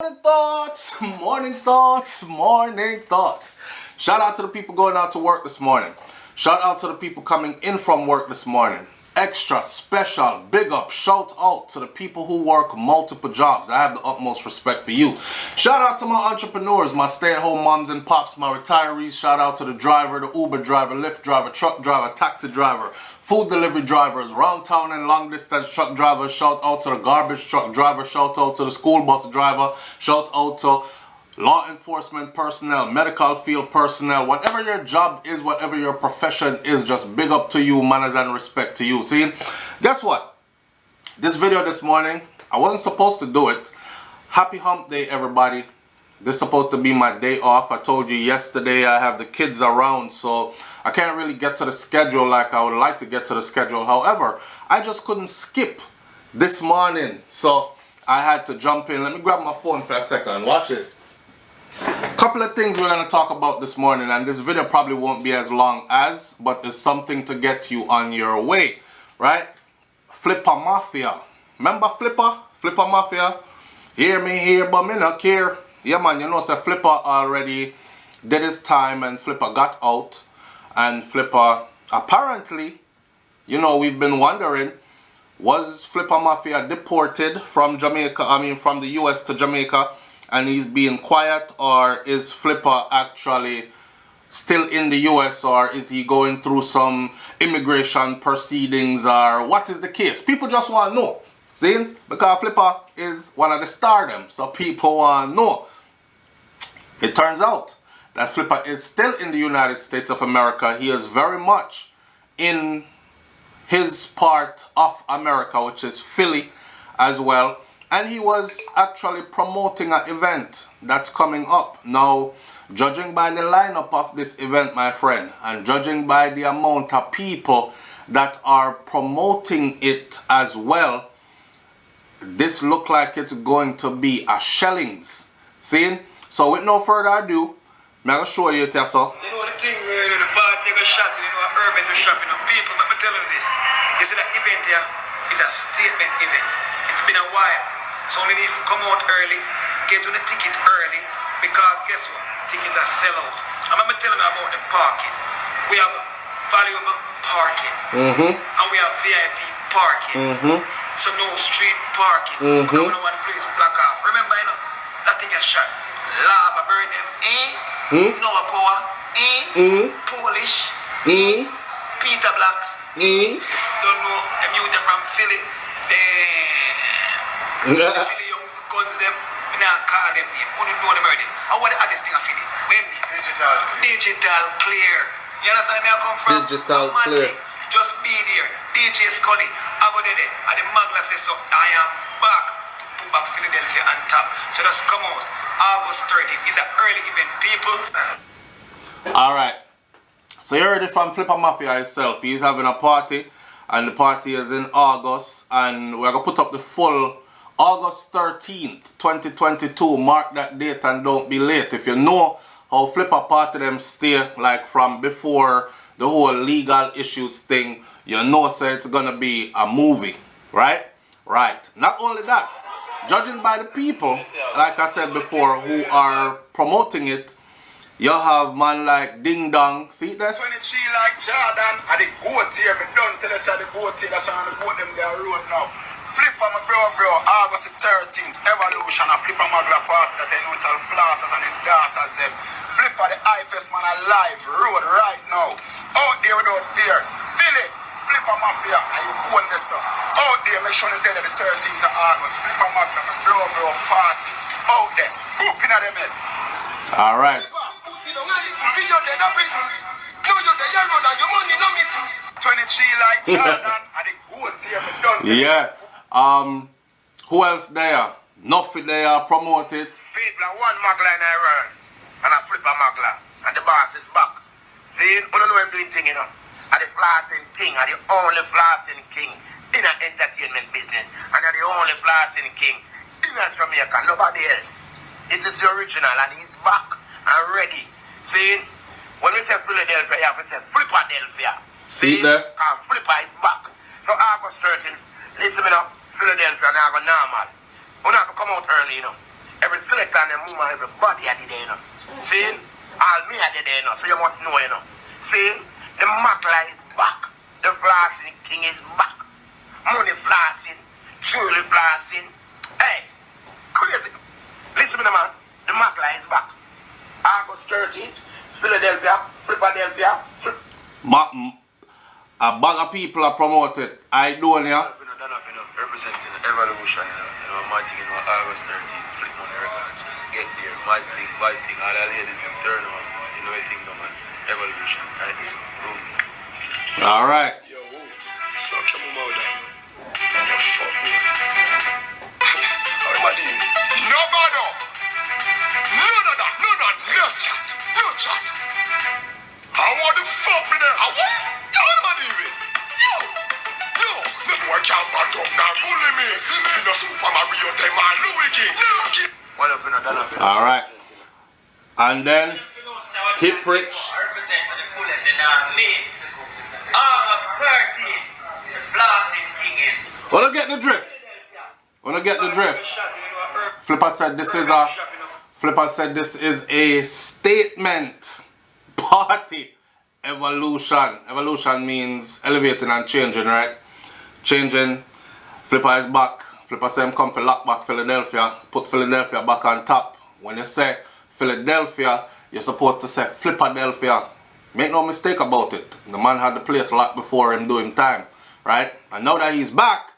Morning thoughts, morning thoughts, morning thoughts. Shout out to the people going out to work this morning. Shout out to the people coming in from work this morning. Extra special, big up, shout out to the people who work multiple jobs. I have the utmost respect for you. Shout out to my entrepreneurs, my stay-at-home moms and pops, my retirees. Shout out to the driver, the Uber driver, Lyft driver, truck driver, taxi driver, food delivery drivers, round town and long distance truck drivers. Shout out to the garbage truck driver. Shout out to the school bus driver. Shout out to law enforcement personnel, medical field personnel, whatever your job is, whatever your profession is, just big up to you, manners and respect to you. See, guess what? This video this morning, I wasn't supposed to do it. Happy hump day, everybody. This is supposed to be my day off. I told you yesterday I have the kids around, so I can't really get to the schedule like I would like to get to the schedule. However, I just couldn't skip this morning, so I had to jump in. Let me grab my phone for a second. Watch this. Couple of things we're going to talk about this morning, and this video probably won't be as long as, but it's something to get you on your way, right? Flippa Mafia. Remember Flippa? Flippa Mafia? Hear me here, but me not care. Yeah, man, you know, so Flippa already did his time, and Flippa got out, and Flippa apparently, you know, we've been wondering, was Flippa Mafia deported from Jamaica, from the US to Jamaica, and he's being quiet, or is Flippa actually still in the US, or is he going through some immigration proceedings, or what is the case? People just want to know, see? Because Flippa is one of the stardom, so people want to know. It turns out that Flippa is still in the United States of America. He is very much in his part of America, which is Philly as well. And he was actually promoting an event that's coming up. Now, judging by the lineup of this event, my friend, and judging by the amount of people that are promoting it as well, this look like it's going to be a shellings. See? So with no further ado, I'm going to show you, Tessa. You know the thing where the bar take a shot, you know, urban is shopping on people, but I'm telling you this. You see that event here is a statement event. It's been a while. So we need to come out early, get to the ticket early, because guess what? Tickets are sell out. I'm going to tell you about the parking. We have valuable parking. And we have VIP parking. So no street parking. Come on one place, block off. Remember, you know, that thing is shot. Lava burn them. Noah Power. Polish. Peter Blacks. Don't know them youth from Philly. Philly young guns them. We not call them name. Only know them already. And what the others thing of Philly? When digital clear. You understand where I come from? Digital clear. Just be there. DJ Scully. I go there. And the Magna says so. I am back to put back Philadelphia on top. So just come out. August 30th is an early event, people. Alright. So you heard it from Flippa Mafia himself. He's having a party, and the party is in August, and we're going to put up the full August 13th, 2022. Mark that date and don't be late. If you know how Flippa party them stay, like from before the whole legal issues thing, you know, so it's going to be a movie, right? Right. Not only that, judging by the people, like I said before, who are promoting it, you have man like Ding Dong, see that? 23 like Jordan, and the goat here, me done tell us the goat here, that's why I'm going them their road now. Flippa my bro, August 13th, Evolution, and Flippa Magla party that I know sell flossers and the dancers them. Flippa the IFS man alive, road right now. Out there without fear. Feel it. Flippa Mafia, and you go on this up. Out there, make sure you tell them the 13th of August. Flippa Magla, my bro party. Out there, book in them head. Alright. 23 like Jordan, and the goat here, me done. Yeah. Who else there? Nuffy there, promote it. People are one Magla in the world, and a Flippa Magla, and the boss is back. See, you don't know I'm doing thing, you know. And the flossing king, and the only flossing king in an entertainment business, and the only flossing king in Jamaica, nobody else. This is the original, and he's back and ready. See, when we say Philadelphia, you have to say Flippadelphia. See there? Because Flippa is back. So August 13th, listen me now, Philadelphia now go normal. We have to come out early, you know. Every selector and the movement, everybody at the day, you know. See? All me at the day, you know. So you must know, you know. See? The Makla is back. The flossing king is back. Money flossing. Truly flossing. Hey, crazy. Listen to me, man. The Makla is back. August 13th, Philadelphia, Flippadelphia. A bag of people are promoted. I do, yeah. Representing the evolution, you know, my thing, you know, August 13th, Flip Money Records, get there, my thing, all the ladies, them turn on, you know, everything, no man, evolution, and it's boom. All right. Yo, suck your mouth down. And you fuck me. How am I doing? No, no. None of that, no nonsense. No chat. How the fuck me there? How what? Yo, what am I doing? Yo, no boy can't back up now, bully me. See me, no Super Mario time, man, Louis King. What up in a dollar? All right. And then, Hip Rich. Represent to the fullest in me. August 13th, the flossing king is. Wanna get the drift? Wanna get the drift? Flippa said this is a statement party evolution. Evolution means elevating and changing, right? Changing. Flippa is back. Flippa said him come for lock back Philadelphia. Put Philadelphia back on top. When you say Philadelphia, you're supposed to say Flippadelphia. Make no mistake about it. The man had the place locked before him doing time, right? And now that he's back,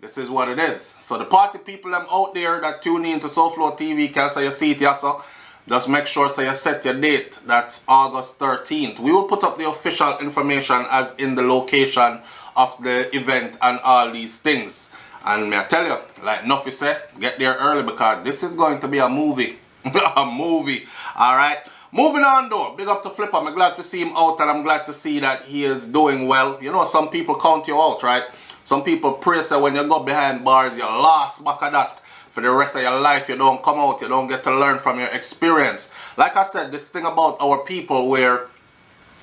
this is what it is. So the party people them out there that tune in to SouFLoTV can say you see it, yeah, so just make sure so you set your date. That's August 13th. We will put up the official information as in the location of the event and all these things. And may I tell you, like Nuffy said, get there early because this is going to be a movie. A movie. Alright. Moving on though. Big up to Flippa. I'm glad to see him out and I'm glad to see that he is doing well. You know, some people count you out, right? Some people pray say when you go behind bars, you're lost back of that. For the rest of your life, you don't come out. You don't get to learn from your experience. Like I said, this thing about our people where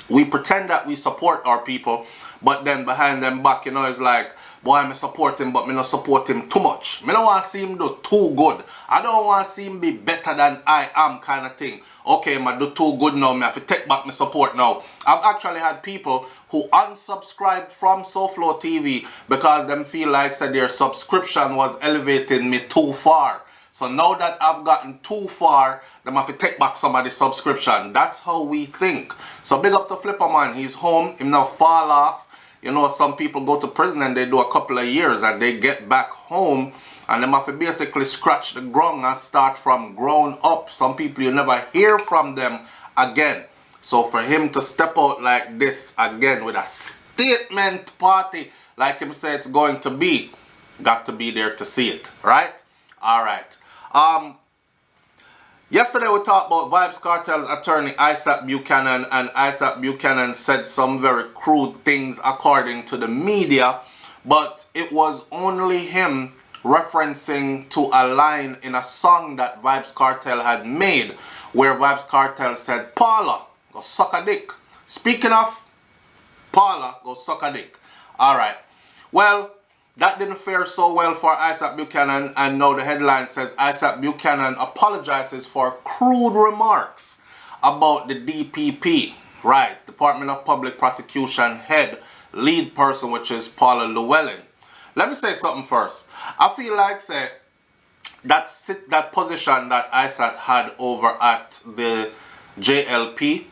we pretend that we support our people, but then behind them back, you know, it's like, boy, I support him, but me not support him too much. Me don't want to see him do too good. I don't want to see him be better than I am kind of thing. Okay, I do too good now, me have to take back my support now. I've actually had people who unsubscribed from SouFLoTV because them feel like said their subscription was elevating me too far. So now that I've gotten too far, them have to take back some of the subscription. That's how we think. So big up to Flippa, man. He's home. Him now fall off. You know, some people go to prison and they do a couple of years and they get back home and they have to basically scratch the ground and start from ground up. Some people you never hear from them again. So for him to step out like this again with a statement party like him said it's going to be, got to be there to see it, right? All right. Yesterday we talked about Vybz Kartel's attorney Isat Buchanan, and Isat Buchanan said some very crude things according to the media, but it was only him referencing to a line in a song that Vybz Kartel had made where Vybz Kartel said, Paula, go suck a dick. Speaking of Paula, go suck a dick. Alright, well, that didn't fare so well for Isat Buchanan, and now the headline says Isat Buchanan apologizes for crude remarks about the DPP, right? Department of Public Prosecution head, lead person, which is Paula Lewellyn. Let me say something first. I feel like say that position that Isat had over at the JLP,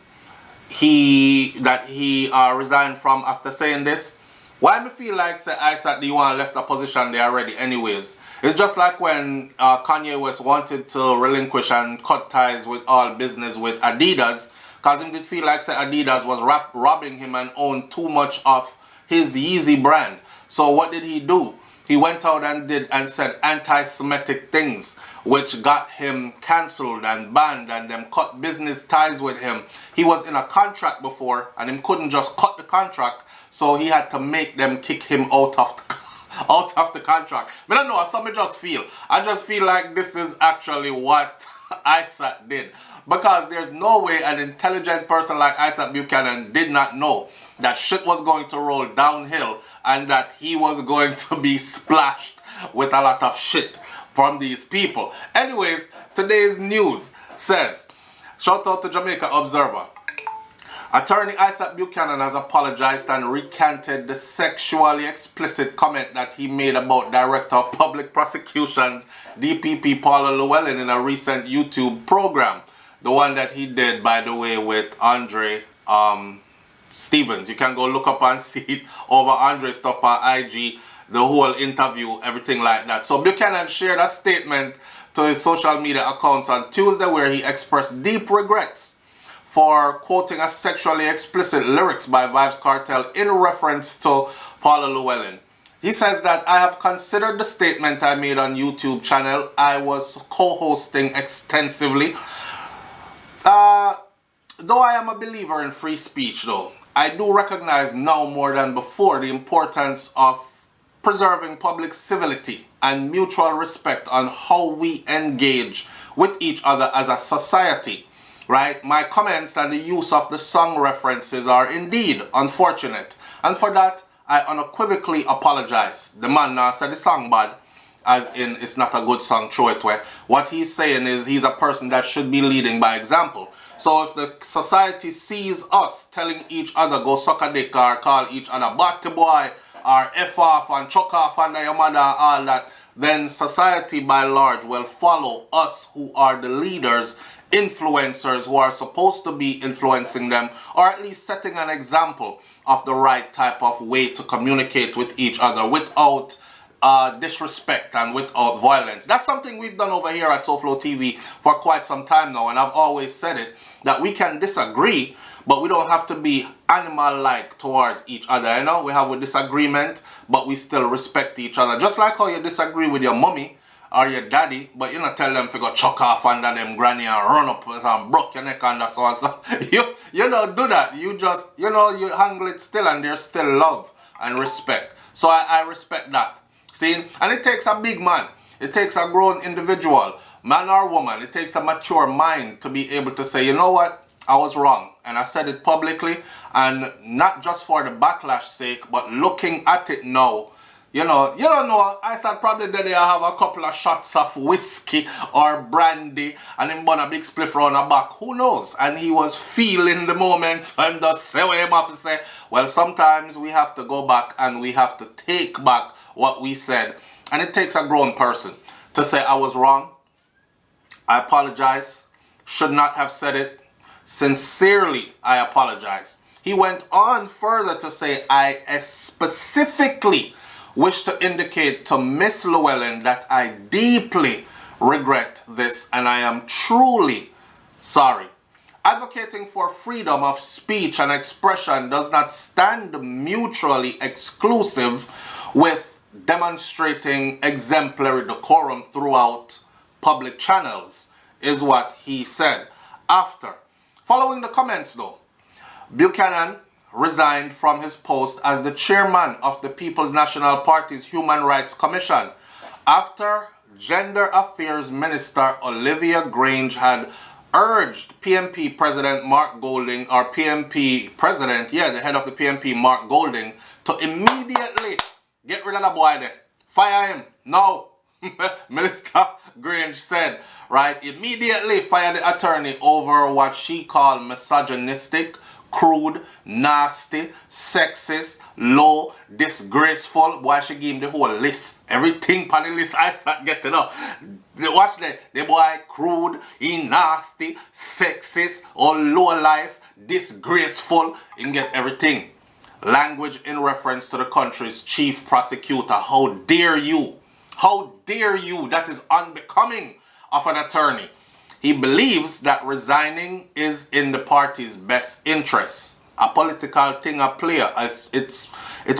he resigned from after saying this. Why me feel like say Isat the one left a position there already anyways? It's just like when Kanye West wanted to relinquish and cut ties with all business with Adidas, because he did feel like say Adidas was robbing him and owned too much of his Yeezy brand. So what did he do? He went out and said anti-Semitic things, which got him cancelled and banned, and them cut business ties with him. He was in a contract before and him couldn't just cut the contract, so he had to make them kick him out of the contract. But I don't know, something just feel. I just feel like this is actually what Isat did. Because there's no way an intelligent person like Isat Buchanan did not know that shit was going to roll downhill and that he was going to be splashed with a lot of shit. from these people. Anyways, today's news says, shout out to Jamaica Observer. Attorney Isat Buchanan has apologized and recanted the sexually explicit comment that he made about Director of Public Prosecutions, DPP Paula Lewellyn, in a recent YouTube program. The one that he did, by the way, with Andre Stevens. You can go look up and see it over Andre's stuff on IG, the whole interview, everything like that. So Buchanan shared a statement to his social media accounts on Tuesday where he expressed deep regrets for quoting a sexually explicit lyrics by Vybz Kartel in reference to Paula Lewellyn. He says that, I have considered the statement I made on YouTube channel. I was co-hosting extensively. Though I am a believer in free speech though, I do recognize now more than before the importance of preserving public civility and mutual respect on how we engage with each other as a society. Right? My comments and the use of the song references are indeed unfortunate. And for that, I unequivocally apologize. The man now said the song bad, as in it's not a good song, throw it away. What he's saying is he's a person that should be leading by example. So if the society sees us telling each other go suck a dick or call each other batty boy or F off and chuck off under your mother and all that, then society by large will follow us who are the leaders, influencers who are supposed to be influencing them, or at least setting an example of the right type of way to communicate with each other without disrespect and without violence. That's something we've done over here at SouFLoTV for quite some time now, and I've always said it, that we can disagree, but we don't have to be animal-like towards each other. You know, we have a disagreement, but we still respect each other. Just like how you disagree with your mommy or your daddy, but you not tell them to go chuck off under them granny and run up and broke your neck under so and so. You don't do that. You just, you know, you handle it still and there's still love and respect. So I respect that. See? And it takes a big man. It takes a grown individual, man or woman. It takes a mature mind to be able to say, you know what? I was wrong. And I said it publicly, and not just for the backlash sake, but looking at it now, you don't know, I said probably that I have a couple of shots of whiskey or brandy and him bun a big spliff round the back. Who knows? And he was feeling the moment and just say what him have to say. Well, sometimes we have to go back and we have to take back what we said. And it takes a grown person to say I was wrong. I apologize. Should not have said it. Sincerely, I apologize. He went on further to say, I specifically wish to indicate to Miss Lewellyn that I deeply regret this and I am truly sorry. Advocating for freedom of speech and expression does not stand mutually exclusive with demonstrating exemplary decorum throughout public channels, is what he said. Following the comments though, Buchanan resigned from his post as the chairman of the People's National Party's Human Rights Commission after Gender Affairs Minister Olivia Grange had urged PMP President Mark Golding, or PMP President, the head of the PMP, Mark Golding, to immediately get rid of the boy there. Fire him. No. Minister Grange said, right, immediately fire the attorney over what she called misogynistic, crude, nasty, sexist, low, disgraceful. Boy, she gave him the whole list. Everything on the list I start getting up. Watch that. The boy crude, he nasty, sexist, or low life, disgraceful. You can get everything. Language in reference to the country's chief prosecutor. How dare you? How dare you? That is unbecoming of an attorney. He believes that resigning is in the party's best interest. A political thing, a player. It's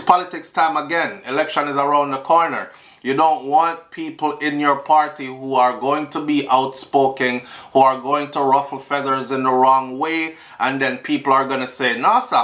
politics time again. Election is around the corner. You don't want people in your party who are going to be outspoken, who are going to ruffle feathers in the wrong way, and then people are going to say, no, sir.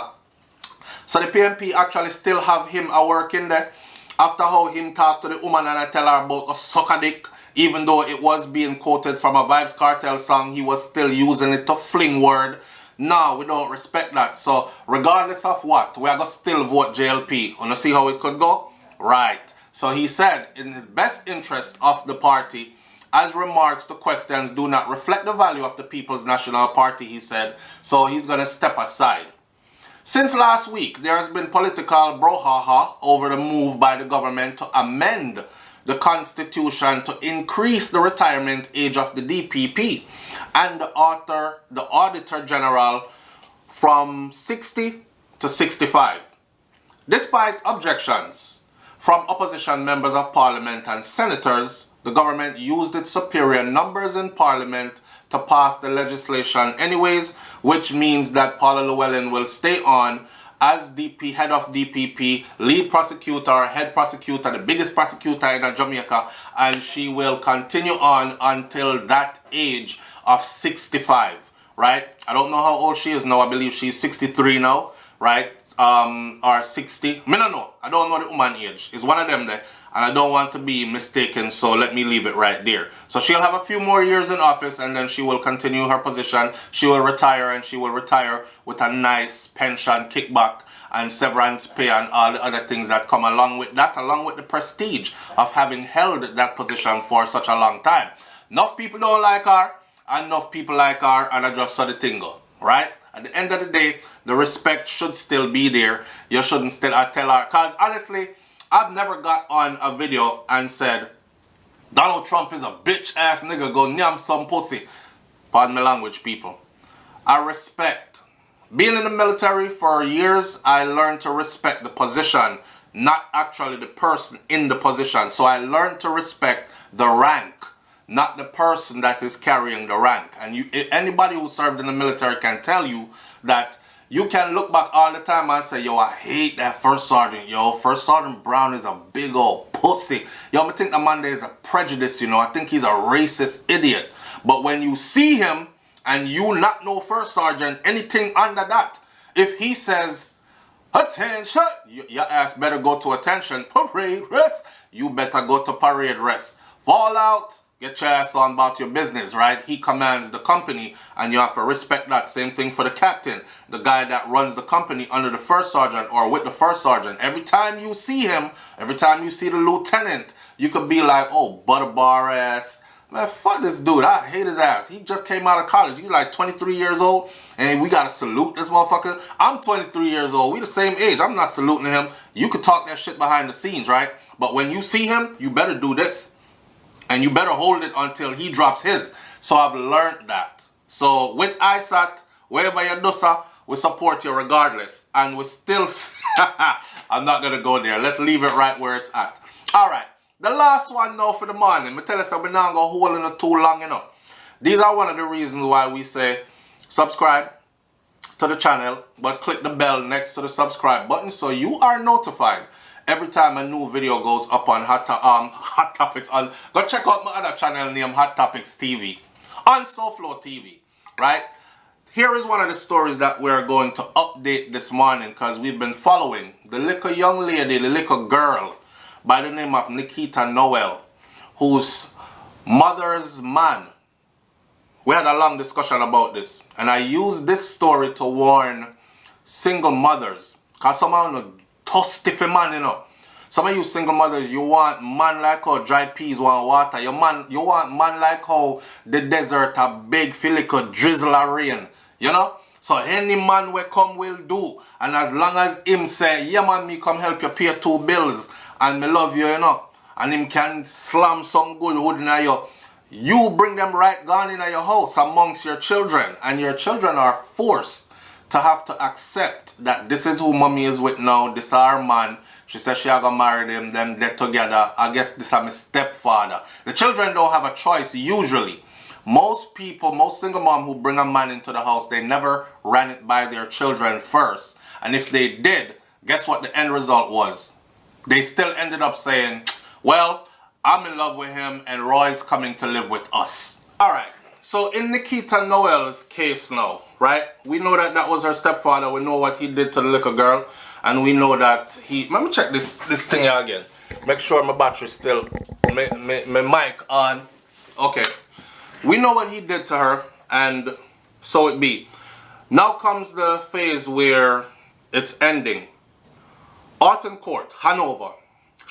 So the PMP actually still have him a working there. After how him talk to the woman and I tell her about a sucker dick, even though it was being quoted from a Vybz Kartel song, he was still using it to fling word. No, we don't respect that. So regardless of what, we are going to still vote JLP. Wanna see how it could go? Right. So he said, in the best interest of the party, as remarks to questions do not reflect the value of the People's National Party, he said, so he's going to step aside. Since last week, there has been political brouhaha over the move by the government to amend the constitution to increase the retirement age of the DPP and the Auditor General from 60 to 65. Despite objections from opposition members of parliament and senators, the government used its superior numbers in parliament to pass the legislation anyways, which means that Paula Lewellyn will stay on as head of DPP, lead prosecutor, head prosecutor, the biggest prosecutor in Jamaica, and she will continue on until that age of 65, right? I don't know how old she is now. I believe she's 63 now, right? Or 60. I don't know. I don't know the woman age. It's one of them there. And I don't want to be mistaken, so let me leave it right there. So she'll have a few more years in office, and then she will continue her position. She will retire, and she will retire with a nice pension kickback and severance pay and all the other things that come along with that, along with the prestige of having held that position for such a long time. Enough people don't like her, and enough people like her, and I just saw the thing go, right? At the end of the day, the respect should still be there. You shouldn't still tell her, because honestly, I've never got on a video and said, Donald Trump is a bitch ass nigga, go nyam some pussy. Pardon my language, people. I respect. Being in the military for years, I learned to respect the position, not actually the person in the position. So I learned to respect the rank, not the person that is carrying the rank. And anybody who served in the military can tell you that you can look back all the time and say, yo, I hate that First Sergeant. Yo, First Sergeant Brown is a big old pussy. Yo, I think the man there is a prejudice, you know. I think he's a racist idiot. But when you see him and you not know First Sergeant, anything under that, if he says, attention, your ass better go to attention, parade rest. You better go to parade rest. Fall out. Get your ass on about your business, right? He commands the company, and you have to respect that. Same thing for the captain, the guy that runs the company under the first sergeant or with the first sergeant. Every time you see him, every time you see the lieutenant, you could be like, oh, butterbar ass. Man, fuck this dude. I hate his ass. He just came out of college. He's like 23 years old, and we got to salute this motherfucker. I'm 23 years old. We the same age. I'm not saluting him. You could talk that shit behind the scenes, right? But when you see him, you better do this. And you better hold it until he drops his. So I've learned that. So with Isat, wherever you do so, we support you regardless. And we still... I'm not going to go there. Let's leave it right where it's at. Alright. The last one now for the morning. I tell you something, we're not going to hold it too long, you know. These are one of the reasons why we say subscribe to the channel. But click the bell next to the subscribe button so you are notified every time a new video goes up on Hot Topics. Go check out my other channel named Hot Topics TV on SouFLoTV, right? Here is one of the stories that we're going to update this morning because we've been following the little young lady, the little girl by the name of Nikita Noel, whose mother's man. We had a long discussion about this, and I used this story to warn single mothers because some of them thirsty for man, you know. Some of you single mothers, you want man like how dry peas want water. You want man like how the desert a big filico drizzle or rain, you know. So any man will come will do. And as long as him say, yeah man, me come help you pay 2 bills and me love you, you know. And him can slam some good wood in you. You bring them right gone in your house amongst your children. And your children are forced to have to accept that this is who mommy is with now. This is her man. She said she gonna marry them they're together. I guess this is my stepfather. The children don't have a choice usually. Most people, most single mom who bring a man into the house, they never ran it by their children first. And if they did, guess what the end result was? They still ended up saying, well, I'm in love with him and Roy's coming to live with us. Alright. So in Nikita Noel's case now, right? We know that that was her stepfather. We know what he did to the little girl. And we know that he... Let me check this thing here again. Make sure my battery's still... My mic on. Okay. We know what he did to her. And so it be. Now comes the phase where it's ending. Alton Court, Hanover,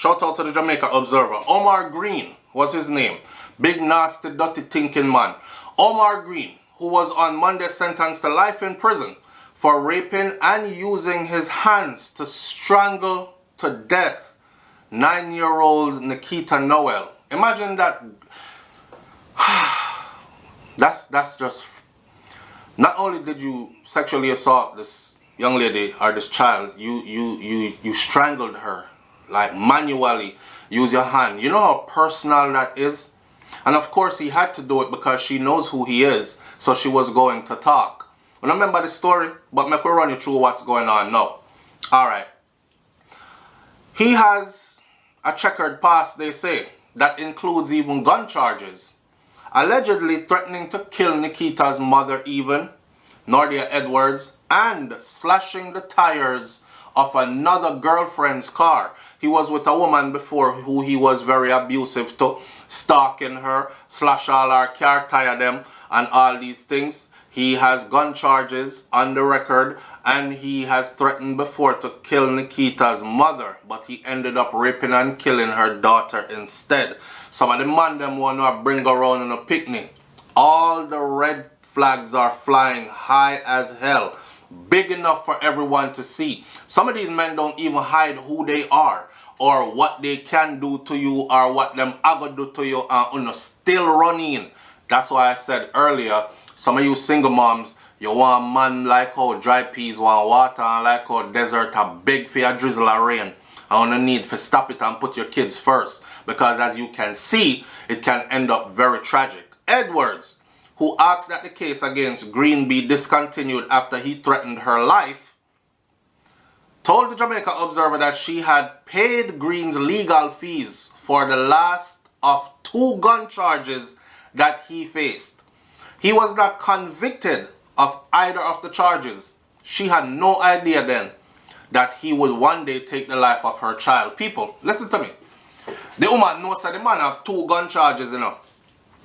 Shout out to the Jamaica Observer. Omar Green was his name. Big, nasty, dirty thinking man. Omar Green, who was on Monday sentenced to life in prison for raping and using his hands to strangle to death 9-year-old Nikita Noel. Imagine that. That's just... Not only did you sexually assault this young lady or this child, you strangled her, like manually, use your hand. You know how personal that is? And of course he had to do it because she knows who he is, so she was going to talk. I don't remember the story, but make me run you through what's going on now. Alright. He has a checkered past, they say, that includes even gun charges. Allegedly threatening to kill Nikita's mother even, Nordia Edwards, and slashing the tires of another girlfriend's car. He was with a woman before who he was very abusive to, stalking her, slash all her car, tire them, and all these things. He has gun charges on the record, and he has threatened before to kill Nikita's mother, but he ended up raping and killing her daughter instead. Some of the man them want to bring around in a picnic. All the red flags are flying high as hell, big enough for everyone to see. Some of these men don't even hide who they are or what they can do to you or what them are going to do to you, and still running. That's why I said earlier, some of you single moms, you want a man like how dry peas want water and like how desert are big for your drizzle or rain. I don't need to stop it and put your kids first, because as you can see, it can end up very tragic. Edwards, who asked that the case against Green be discontinued after he threatened her life, told the Jamaica Observer that she had paid Green's legal fees for the last of 2 gun charges that he faced. He was not convicted of either of the charges. She had no idea then that he would one day take the life of her child. People, listen to me. The woman knows that the man have 2 gun charges, you know.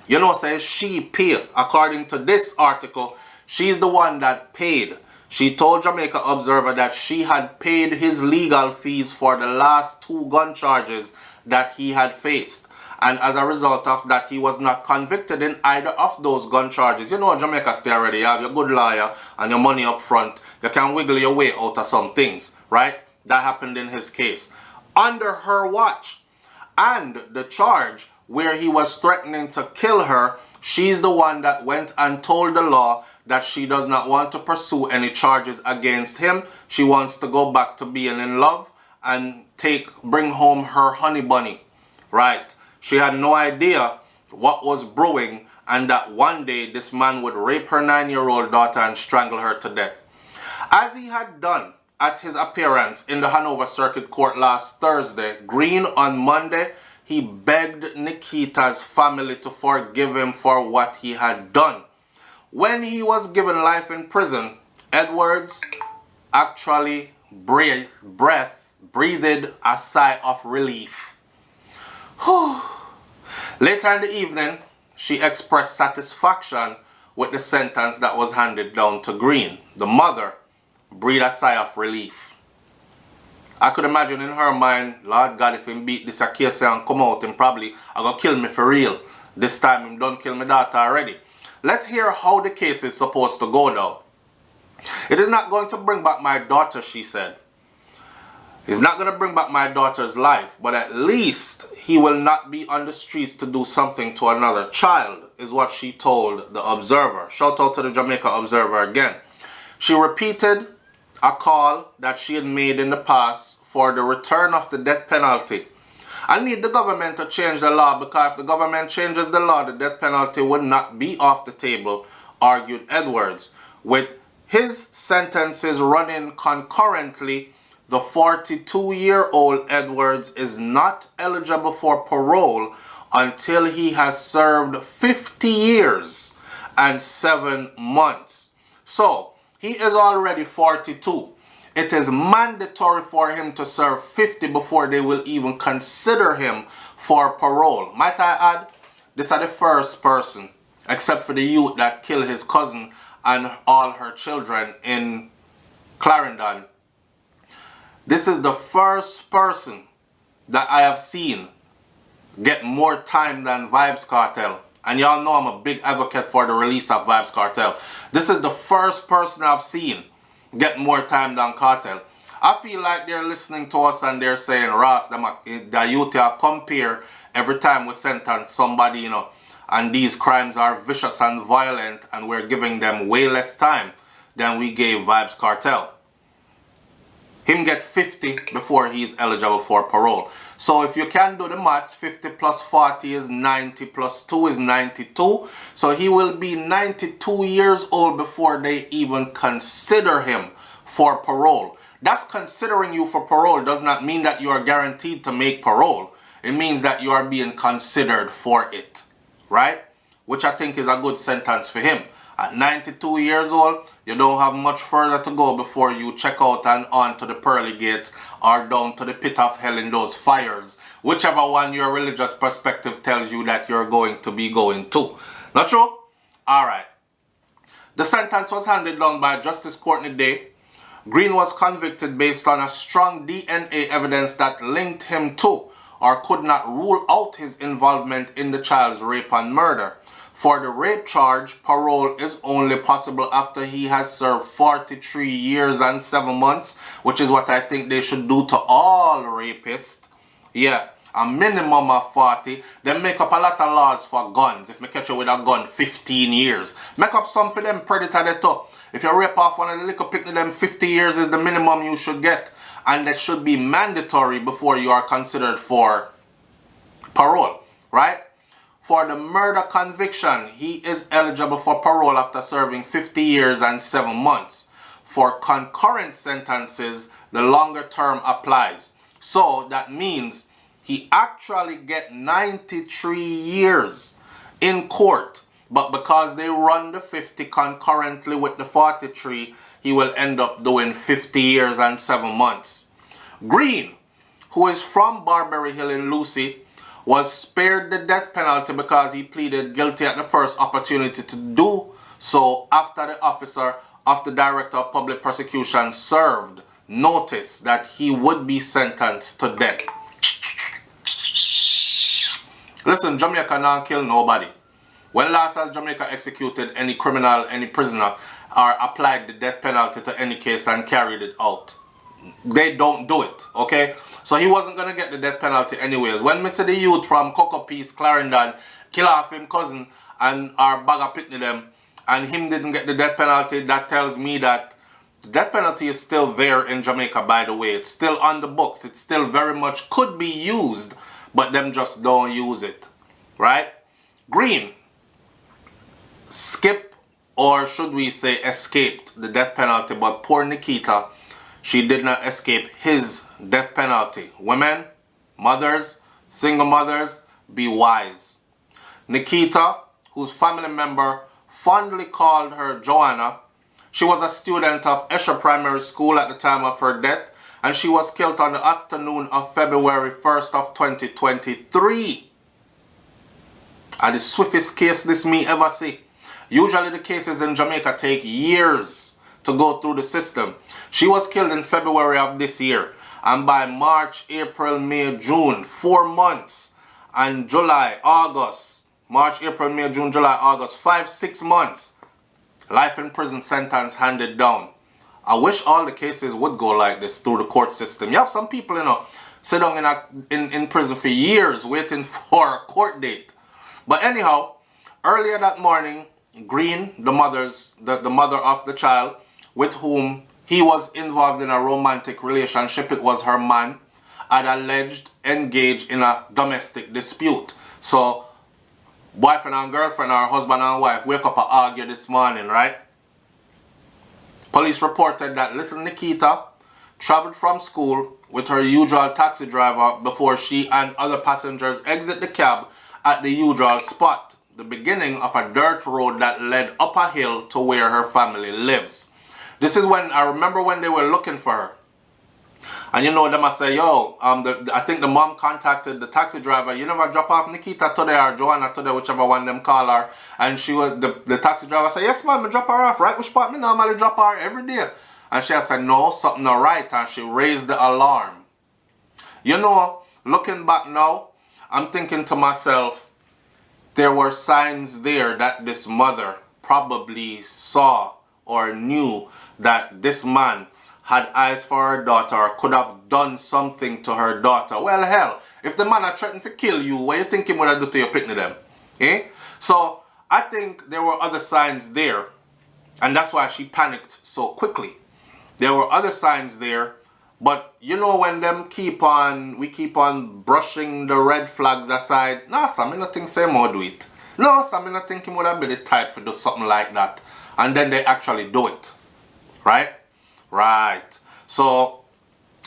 You know, say she paid. According to this article, she's the one that paid. She told Jamaica Observer that she had paid his legal fees for the last 2 gun charges that he had faced. And as a result of that, he was not convicted in either of those gun charges. You know, Jamaica stay already. You have your good lawyer and your money up front. You can wiggle your way out of some things, right? That happened in his case. Under her watch. And the charge where he was threatening to kill her, she's the one that went and told the law that she does not want to pursue any charges against him. She wants to go back to being in love and bring home her honey bunny, right? She had no idea what was brewing and that one day this man would rape her 9-year-old daughter and strangle her to death. As he had done at his appearance in the Hanover Circuit Court last Thursday, Green on Monday, he begged Nikita's family to forgive him for what he had done. When he was given life in prison, Edwards actually breathed a sigh of relief. Later in the evening, she expressed satisfaction with the sentence that was handed down to Green. The mother breathed a sigh of relief. I could imagine in her mind, Lord God, if him beat this a case and come out, him probably gonna kill me for real. This time him done kill my daughter already. Let's hear how the case is supposed to go now. It is not going to bring back my daughter, she said. It's not going to bring back my daughter's life, but at least he will not be on the streets to do something to another child, is what she told the Observer. Shout out to the Jamaica Observer again. She repeated a call that she had made in the past for the return of the death penalty. I need the government to change the law, because if the government changes the law, the death penalty would not be off the table, argued Edwards. With his sentences running concurrently, the 42-year-old Edwards is not eligible for parole until he has served 50 years and 7 months. So, he is already 42. It is mandatory for him to serve 50 before they will even consider him for parole. Might I add, this is the first person, except for the youth that killed his cousin and all her children in Clarendon. This is the first person that I have seen get more time than Vybz Kartel. And y'all know I'm a big advocate for the release of Vybz Kartel. This is the first person I've seen get more time than Kartel. I feel like they're listening to us and they're saying, Ross, the youth compare every time we sentence somebody, you know, and these crimes are vicious and violent and we're giving them way less time than we gave Vybz Kartel. Him get 50 before he's eligible for parole. So if you can do the maths, 50 plus 40 is 90 plus 2 is 92. So he will be 92 years old before they even consider him for parole. That's considering you for parole does not mean that you are guaranteed to make parole. It means that you are being considered for it, right? Which I think is a good sentence for him. At 92 years old, you don't have much further to go before you check out and on to the pearly gates or down to the pit of hell in those fires. Whichever one your religious perspective tells you that you're going to be going to. Not true? Alright. The sentence was handed down by Justice Courtney Day. Green was convicted based on a strong DNA evidence that linked him to or could not rule out his involvement in the child's rape and murder. For the rape charge, parole is only possible after he has served 43 years and 7 months, which is what I think they should do to all rapists. Yeah, a minimum of 40. Then make up a lot of laws for guns. If me catch you with a gun, 15 years. Make up some for them predator that too. If you rape off one of the little picnic, them 50 years is the minimum you should get. And that should be mandatory before you are considered for parole, right? For the murder conviction, he is eligible for parole after serving 50 years and 7 months. For concurrent sentences, the longer term applies. So that means he actually get 93 years in court. But because they run the 50 concurrently with the 43, he will end up doing 50 years and 7 months. Green, who is from Barbary Hill in Lucy, was spared the death penalty because he pleaded guilty at the first opportunity to do so after the officer of the Director of Public Prosecution served notice that he would be sentenced to death. Listen, Jamaica don't kill nobody. When last has Jamaica executed any criminal, any prisoner, or applied the death penalty to any case and carried it out? They don't do it, okay? So he wasn't going to get the death penalty anyways. When me see the youth from Cocoa Peace, Clarendon, kill off him cousin and our bag of picnic them, and him didn't get the death penalty, that tells me that the death penalty is still there in Jamaica, by the way. It's still on the books. It still very much could be used, but them just don't use it, right? Green, skip, or should we say escaped the death penalty, but poor Nikita, she did not escape his death penalty. Women, mothers, single mothers, be wise. Nikita, whose family member fondly called her Joanna, she was a student of Esher Primary School at the time of her death, and she was killed on the afternoon of February 1st of 2023. And the swiftest case this me ever see. Usually the cases in Jamaica take years to go through the system. She was killed in February of this year, and by March, April, May, June, 4 months, and July, August, March, April, May, June, July, August, 5-6 months, life in prison sentence handed down. I wish all the cases would go like this through the court system. You have some people, you know, sit down in prison for years waiting for a court date. But anyhow, earlier that morning, Green, the mother of the child, with whom he was involved in a romantic relationship, it was her man, had alleged engaged in a domestic dispute. So, boyfriend and girlfriend or husband and wife wake up and argue this morning, right? Police reported that little Nikita traveled from school with her usual taxi driver before she and other passengers exit the cab at the usual spot, the beginning of a dirt road that led up a hill to where her family lives. This is when, I remember when they were looking for her. And you know, they must say, yo, I think the mom contacted the taxi driver. You never drop off Nikita today or Joanna today, whichever one them call her. And she was, the taxi driver said, yes ma'am, I drop her off, right? Which part me normally drop her every day. And she said, no, something not right. And she raised the alarm. You know, looking back now, I'm thinking to myself, there were signs there that this mother probably saw or knew that this man had eyes for her daughter or could have done something to her daughter. Well, hell, if the man had threatened to kill you, what you think he would have done to your picnic them? Eh? So, I think there were other signs there, and that's why she panicked so quickly. There were other signs there, but you know when we keep on brushing the red flags aside, nah, Sam, I don't think Sam would do it. No, Sam, I don't think he would have been the type to do something like that. And then they actually do it. Right? Right. So,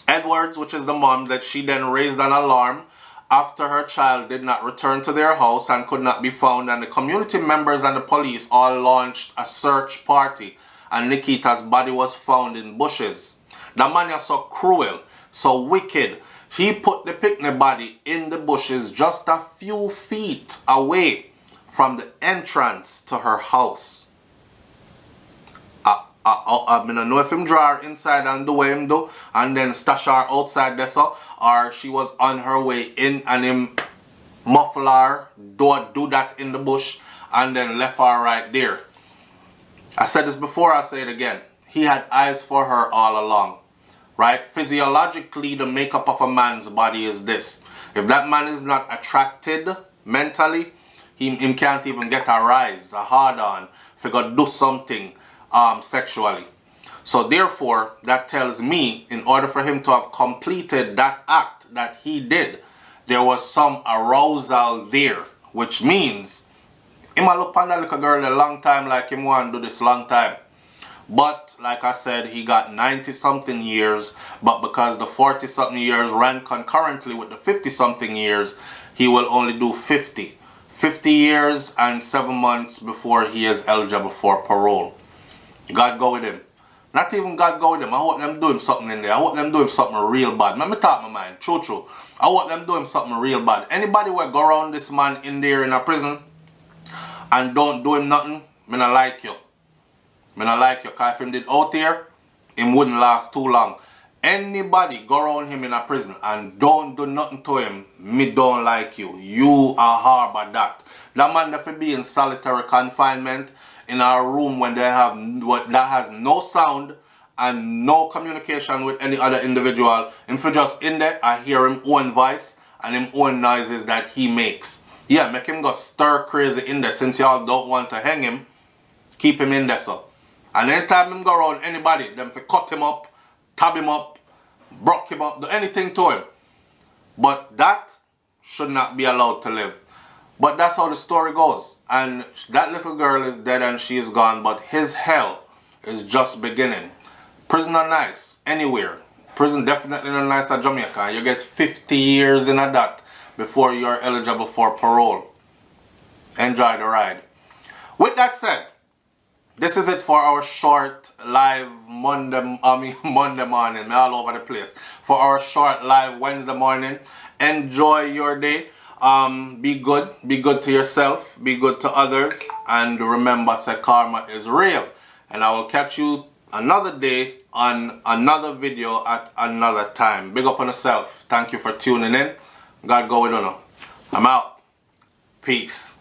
Edwards, which is the mom, that she then raised an alarm after her child did not return to their house and could not be found, and the community members and the police all launched a search party, and Nikita's body was found in bushes. The man is so cruel, so wicked. He put the picnic body in the bushes just a few feet away from the entrance to her house. I don't know if him draw her inside and do what him do and then stash her outside there, so, or she was on her way in and him muffle her, do that in the bush and then left her right there. I said this before, I say it again. He had eyes for her all along. Right? Physiologically, the makeup of a man's body is this. If that man is not attracted mentally, he can't even get a rise, a hard-on, if he got do something sexually. So therefore, that tells me, in order for him to have completed that act that he did, there was some arousal there, which means he might look on that little girl a long time like him want to do this long time. But, like I said, he got 90-something years, but because the 40-something years ran concurrently with the 50-something years, he will only do 50. 50 years and 7 months before he is eligible for parole. God go with him. Not even God go with him. I hope them do him something in there. I hope them do him something real bad. Let me talk my mind. True. I hope them do him something real bad. Anybody will go around this man in there in a prison and don't do him nothing, me not like you. Me not like you. Because if him did out there, him wouldn't last too long. Anybody go around him in a prison and don't do nothing to him, me don't like you. You are harbor that. That man never be in solitary confinement in a room when they have that has no sound and no communication with any other individual. If you just in there, I hear him own voice and him own noises that he makes. Yeah, make him go stir crazy in there. Since y'all don't want to hang him, keep him in there, so. And anytime him go around anybody, them fi cut him up, tab him up, broke him up, do anything to him. But that should not be allowed to live. But that's how the story goes. And that little girl is dead and she is gone, but his hell is just beginning. Prison are nice, anywhere. Prison definitely not nice at Jamaica. You get 50 years in a that before you are eligible for parole. Enjoy the ride. With that said, this is it for our short live Monday morning. Me all over the place. For our short live Wednesday morning. Enjoy your day. Be good. Be good to yourself. Be good to others. And remember, say karma is real. And I will catch you another day on another video at another time. Big up on yourself. Thank you for tuning in. God go with you. I'm out. Peace.